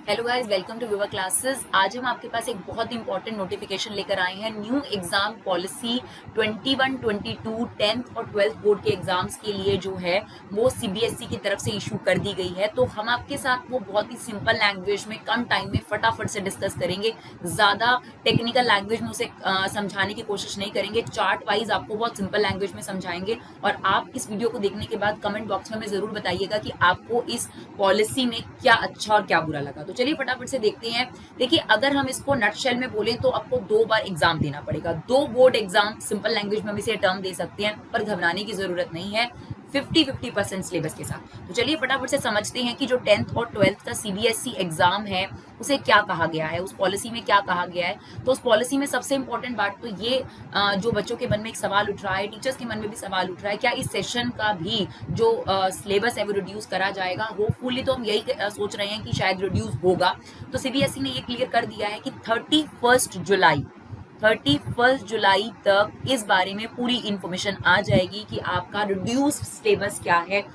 Hello guys, welcome to विवर classes. आज हम आपके पास एक बहुत इंपॉर्टेंट नोटिफिकेशन लेकर आए हैं। न्यू एग्जाम पॉलिसी 21, 22, 10th और 12th बोर्ड के एग्जाम्स के लिए जो है वो सीबीएसई की तरफ से इशू कर दी गई है। तो हम आपके साथ वो बहुत ही सिंपल लैंग्वेज में कम टाइम में फटाफट से डिस्कस करेंगे। ज़्यादा टेक्निकल लैंग्वेज में उसे समझाने की कोशिश नहीं करेंगे। चार्ट वाइज आपको बहुत सिंपल लैंग्वेज में समझाएंगे। और आप इस वीडियो को देखने के बाद कमेंट बॉक्स में हमें ज़रूर बताइएगा कि आपको इस पॉलिसी में क्या अच्छा और क्या बुरा लगा। तो चलिए फटाफट से देखते हैं। देखिए, अगर हम इसको नटशेल में बोलें तो आपको 2 बार एग्जाम देना पड़ेगा। 2 बोर्ड एग्जाम, सिंपल लैंग्वेज में हम इसे टर्म दे सकते हैं, पर घबराने की जरूरत नहीं है। 50-50% सिलेबस के साथ। तो चलिए फटाफट से समझते हैं कि जो 10th और 12th का सीबीएसई एग्जाम है उसे क्या कहा गया है, उस पॉलिसी में क्या कहा गया है। तो उस पॉलिसी में सबसे इंपॉर्टेंट बात तो ये जो बच्चों के मन में एक सवाल उठ रहा है, टीचर्स के मन में भी सवाल उठ रहा है, क्या इस सेशन का भी जो सिलेबस है वो रिड्यूस करा जाएगा। होपफुली तो हम यही सोच रहे हैं कि शायद रिड्यूस होगा। तो सीबीएसई ने ये क्लियर कर दिया है कि 31 जुलाई तक इस बारे में पूरी इंफॉर्मेशन आ जाएगी कि आपका रिड्यूस्ड सिलेबस क्या है,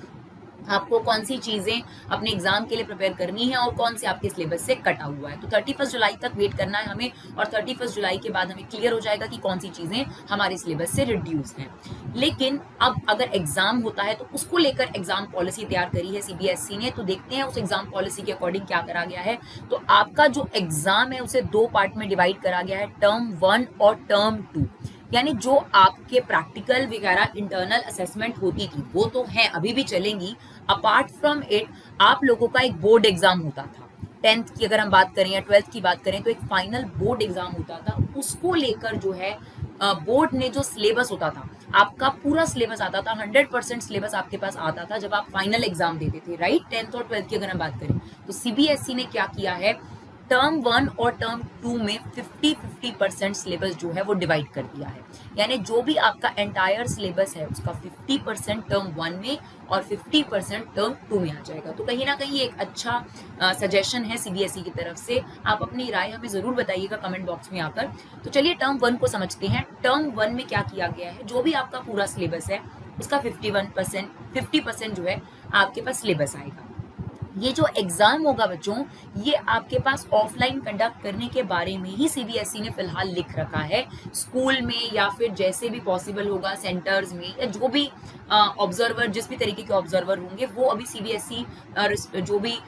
आपको कौन सी चीजें अपने एग्जाम के लिए प्रिपेयर करनी है और कौन से आपके सिलेबस से कटा हुआ है। तो 31 जुलाई तक वेट करना है हमें, और 31 जुलाई के बाद हमें क्लियर हो जाएगा कि कौन सी चीजें हमारे सिलेबस से रिड्यूस हैं। लेकिन अब अगर एग्जाम होता है तो उसको लेकर एग्जाम पॉलिसी तैयार करी है सीबीएसई ने। तो देखते हैं उस एग्जाम पॉलिसी के अकॉर्डिंग क्या करा गया है। तो आपका जो एग्जाम है उसे 2 पार्ट में डिवाइड करा गया है, टर्म 1 और टर्म 2। यानी जो आपके प्रैक्टिकल वगैरह इंटरनल असेसमेंट होती थी वो तो है, अभी भी चलेंगी। अपार्ट फ्रॉम इट आप लोगों का एक बोर्ड एग्जाम होता था। 10th की अगर हम बात करें या 12th की बात करें तो एक फाइनल बोर्ड एग्जाम होता था। उसको लेकर जो है बोर्ड ने जो सिलेबस होता था, आपका पूरा सिलेबस आता था, 100% सिलेबस आपके पास आता था जब आप फाइनल एग्जाम देते थे, राइट। 10th और 12th की अगर हम बात करें तो सीबीएसई ने क्या किया है, टर्म 1 और टर्म 2 में 50-50% सिलेबस जो है वो डिवाइड कर दिया है। यानी जो भी आपका एंटायर सिलेबस है उसका 50% टर्म 1 में और 50% टर्म 2 में आ जाएगा। तो कहीं ना कहीं एक अच्छा सजेशन है सीबीएसई की तरफ से। आप अपनी राय हमें जरूर बताइएगा कमेंट बॉक्स में आकर। तो चलिए टर्म 1 को समझते हैं। टर्म 1 में क्या किया गया है, जो भी आपका पूरा सिलेबस है उसका 50% जो है आपके पास सिलेबस आएगा। ये जो एग्जाम होगा बच्चों, ये आपके पास ऑफलाइन कंडक्ट करने के बारे में ही सीबीएसई ने फिलहाल लिख रखा है। स्कूल में या फिर जैसे भी पॉसिबल होगा सेंटर्स में, या जो भी ऑब्जर्वर, जिस भी तरीके के ऑब्जर्वर होंगे वो अभी सीबीएसई जो भी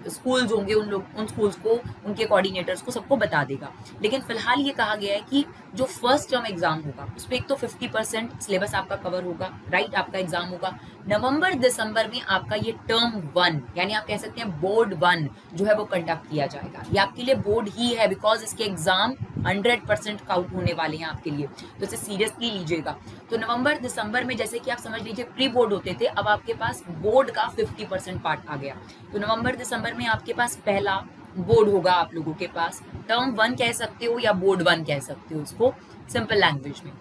स्कूल्स होंगे उन स्कूल्स को, उनके कोऑर्डिनेटर्स को, सबको बता देगा। लेकिन फिलहाल ये कहा गया है कि जो फर्स्ट टर्म एग्जाम होगा उसमें एक तो 50% सिलेबस आपका कवर होगा, राइट। आपका एग्जाम होगा नवंबर दिसंबर में, आपका ये टर्म 1 यानी आप कह सकते हैं बोर्ड 1 जो है वो कंडक्ट किया जाएगा। ये आपके लिए बोर्ड ही है, बिकॉज इसके एग्जाम 100% काउंट होने वाले हैं आपके लिए, तो इसे सीरियसली लीजिएगा। तो नवंबर दिसंबर में जैसे कि आप समझ लीजिए प्री बोर्ड होते थे, अब आपके पास बोर्ड का 50% पार्ट आ गया। तो नवंबर दिसंबर में आपके पास पहला बोर्ड होगा, आप लोगों के पास टर्म 1 कह सकते हो या बोर्ड 1 कह सकते हो उसको सिंपल लैंग्वेज में।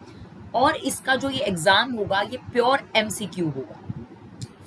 और इसका जो ये एग्जाम होगा ये प्योर एमसीक्यू होगा,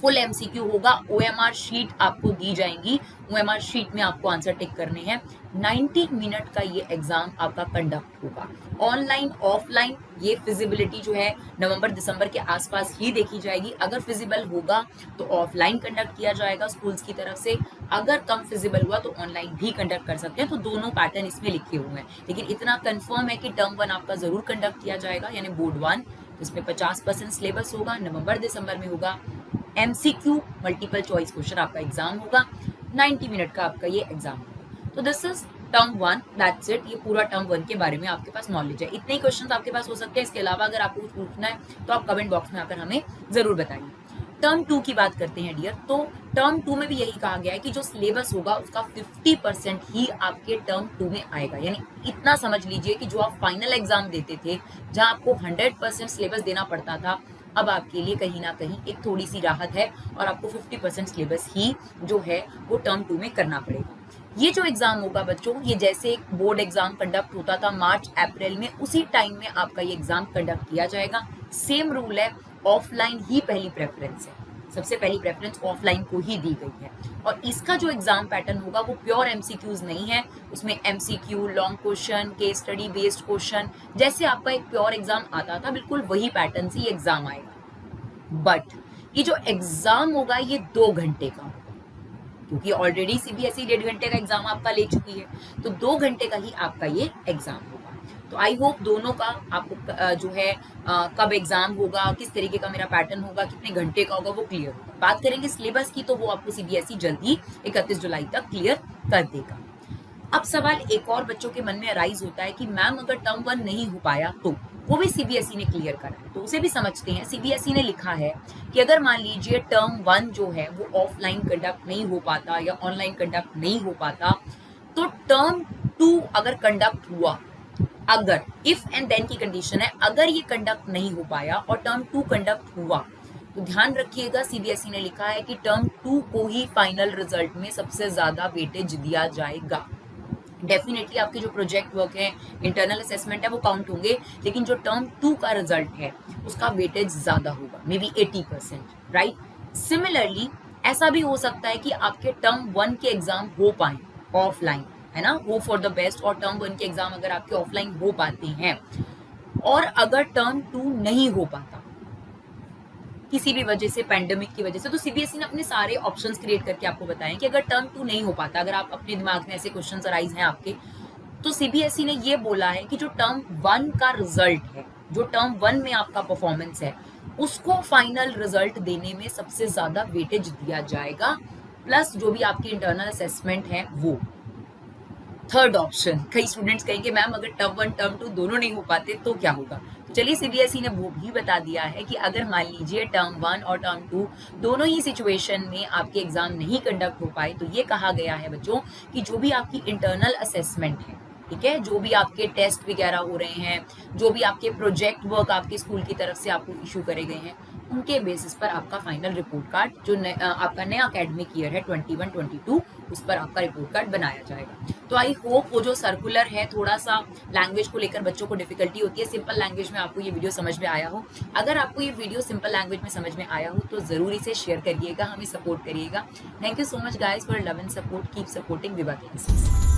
फुल एमसीक्यू होगा। ओएमआर शीट आपको दी जाएंगी, ओएमआर शीट में आपको आंसर टिक करने हैं। 90 मिनट का ये एग्जाम आपका कंडक्ट होगा, ऑनलाइन ऑफलाइन। ये फिजिबिलिटी जो है नवंबर दिसंबर के आसपास ही देखी जाएगी। अगर फिजिबल होगा तो ऑफलाइन कंडक्ट किया जाएगा स्कूल्स की तरफ से, अगर कम फिजिबल हुआ तो ऑनलाइन भी कंडक्ट कर सकते हैं। तो दोनों पैटर्न इसमें लिखे हुए हैं, लेकिन इतना कंफर्म है कि टर्म 1 आपका जरूर कंडक्ट किया जाएगा, यानी बोर्ड 1। इसमें 50% सिलेबस होगा, नवंबर दिसंबर में होगा। एमसीक्यू मल्टीपल चॉइस क्वेश्चन आपका एग्जाम होगा, 90 मिनट का आपका ये एग्जाम होगा। तो this is term 1, that's it. ये पूरा टर्म 1 के बारे में आपके पास नॉलेज है। इतने ही क्वेश्चन आपके पास हो सकते हैं। इसके अलावा अगर आपको कुछ पूछना है तो आप कमेंट बॉक्स में आकर हमें जरूर बताइए। टर्म 2 की बात करते हैं डियर। तो टर्म 2 में भी यही कहा गया है कि जो सिलेबस होगा उसका 50% ही आपके टर्म 2 में आएगा। यानी इतना समझ लीजिए कि जो आप फाइनल एग्जाम देते थे, जहां आपको 100% सिलेबस देना पड़ता था, अब आपके लिए कहीं ना कहीं एक थोड़ी सी राहत है और आपको 50% सिलेबस ही जो है वो टर्म 2 में करना पड़ेगा। ये जो एग्जाम होगा बच्चों, ये जैसे एक बोर्ड एग्जाम कंडक्ट होता था मार्च अप्रैल में, उसी टाइम में आपका ये एग्जाम कंडक्ट किया जाएगा। सेम रूल है, ऑफलाइन ही पहली प्रेफरेंस है। सबसे पहली प्रेफरेंस ऑफलाइन को ही दी गई है। और इसका जो एग्जाम पैटर्न होगा वो प्योर एमसीक्यूज नहीं है, उसमें MCQ, long question, case study based question, जैसे आपका एक प्योर एग्जाम आता था बिल्कुल वही पैटर्न से एग्जाम आएगा। बट ये जो एग्जाम होगा ये 2 घंटे का होगा, क्योंकि ऑलरेडी सीबीएसई 1.5 घंटे का एग्जाम आपका ले चुकी है, तो 2 घंटे का ही आपका ये एग्जाम होगा। तो आई होप दोनों का आपको जो है कब एग्जाम होगा, किस तरीके का मेरा पैटर्न होगा, कितने घंटे का होगा, वो क्लियर होगा। बात करेंगे सिलेबस की, तो वो आपको सीबीएसई जल्दी 31 जुलाई तक क्लियर कर देगा। अब सवाल एक और बच्चों के मन में अराइज होता है कि मैम अगर टर्म 1 नहीं हो पाया तो, वो भी सीबीएसई ने क्लियर करा है, तो उसे भी समझते हैं। सीबीएसई ने लिखा है कि अगर मान लीजिए टर्म 1 जो है वो ऑफलाइन कंडक्ट नहीं हो पाता या ऑनलाइन कंडक्ट नहीं हो पाता, तो टर्म 2 अगर कंडक्ट हुआ, अगर इफ एंड देन की कंडीशन है, अगर ये कंडक्ट नहीं हो पाया और टर्म 2 कंडक्ट हुआ, तो ध्यान रखिएगा सीबीएसई ने लिखा है कि टर्म 2 को ही फाइनल रिजल्ट में सबसे ज्यादा वेटेज दिया जाएगा। डेफिनेटली आपके जो प्रोजेक्ट वर्क है, इंटरनल असेसमेंट है, वो काउंट होंगे, लेकिन जो टर्म 2 का रिजल्ट है उसका वेटेज ज्यादा होगा, मे बी 80%, राइट। सिमिलरली ऐसा भी हो सकता है कि आपके टर्म 1 के एग्जाम हो पाए ऑफलाइन, है ना, हो फॉर द बेस्ट, और टर्म 1 के एग्जाम अगर आपके ऑफलाइन हो पाते हैं, और अगर टर्म 2 नहीं हो पाता किसी भी वजह से, पैंडेमिक की वजह से, तो सीबीएसई ने अपने सारे ऑप्शंस क्रिएट करके आपको बताएं कि अगर टर्म 2 नहीं हो पाता, अगर आप अपने दिमाग में ऐसे क्वेश्चंस अराइज हैं आपके, तो सीबीएसई ने ये बोला है कि जो टर्म 1 का रिजल्ट है, जो टर्म 1 में आपका परफॉर्मेंस है, उसको फाइनल रिजल्ट देने में सबसे ज्यादा वेटेज दिया जाएगा, प्लस जो भी आपकी इंटरनल असेसमेंट है वो। थर्ड ऑप्शन, कई स्टूडेंट्स कहेंगे मैम अगर टर्म 1 टर्म 2 दोनों नहीं हो पाते तो क्या होगा, तो चलिए सीबीएसई ने वो भी बता दिया है कि अगर मान लीजिए टर्म 1 और टर्म 2 दोनों ही सिचुएशन में आपके एग्जाम नहीं कंडक्ट हो पाए, तो ये कहा गया है बच्चों कि जो भी आपकी इंटरनल असेसमेंट है, ठीक है, जो भी आपके टेस्ट वगैरह हो रहे हैं, जो भी आपके प्रोजेक्ट वर्क आपके स्कूल की तरफ से आपको इशू करे गए हैं, उनके बेसिस पर आपका फाइनल रिपोर्ट कार्ड जो आपका नया एकेडमिक ईयर है 21-22, उस पर आपका रिपोर्ट कार्ड बनाया जाएगा। तो आई होप वो जो सर्कुलर है, थोड़ा सा लैंग्वेज को लेकर बच्चों को डिफिकल्टी होती है, सिंपल लैंग्वेज में आपको ये वीडियो समझ में आया हो। अगर आपको ये वीडियो सिंपल लैंग्वेज में समझ में आया हो तो जरूर इसे शेयर करिएगा, हमें सपोर्ट करिएगा। Thank you so much guys for love and support, keep supporting Vibha classes.